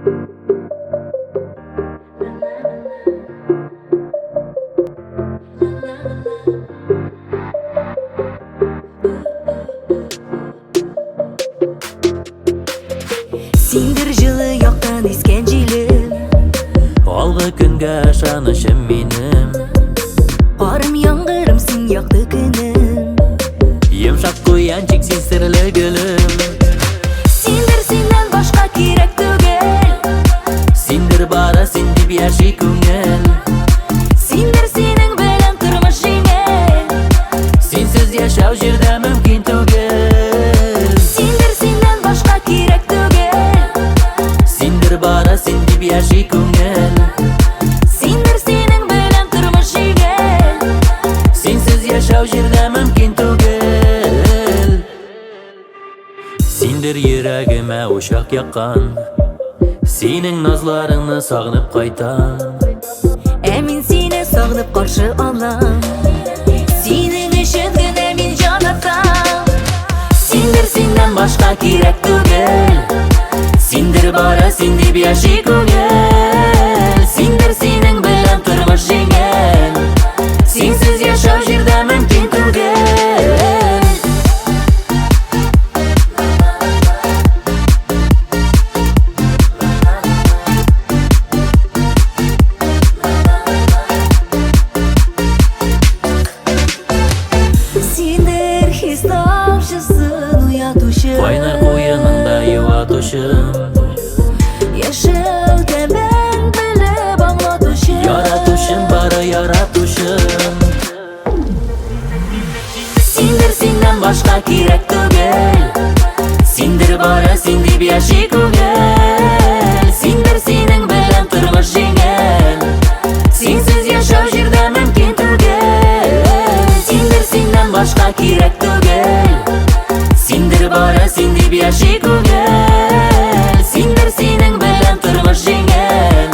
Сендер жылы яқтан ескен желім, Алғы күнге шанышым менім. Арым яңғырымсың яқты күнім, Емшақ қоян чексіз сірлі гүлім. Сендер сенен башқа керек түгел, Сендер бара сен деп яши көңіл. Сендер сенің білім тұрмыш жеңіл, Сенсіз яшау жерде мүмкін түгел. Сендер сенен башқа керек түгел, Сендер бара сен деп яши көңіл. Сендер сенің білім тұрмыш жеңіл, Сенсіз яшау жерде мүмкін түгел. Сендер ерегіме ошақ яққан, Сенің назларыңны сағынып қайтам. Мен сені сағынып қаршы алам, Сенің үшін гіне мен жан атам. Сендер сенен башқа керек түгел, Сендер бара сен деп яши көңіл. Сендер сенің білім тұрмыш жеңіл, Сенсіз яшау жерде мүмкін түгел. Сендер хис тамшысын уятушы, Қайнар қойынында юатушым, Яшау тәмен біліп аңлатушы, Яратушым бара яратушым. Сендер Сенен башқа керек түгел, Сендер бара сен деп яши көңіл. Сендер сенің білім тұрмыш жеңіл, Сенсіз яшау жерде мүмкін түгел. Сендер сенен башқа керек түгел, Сендер бара сен деп яши көңіл. Сендер сенің білім тұрмыш жеңіл,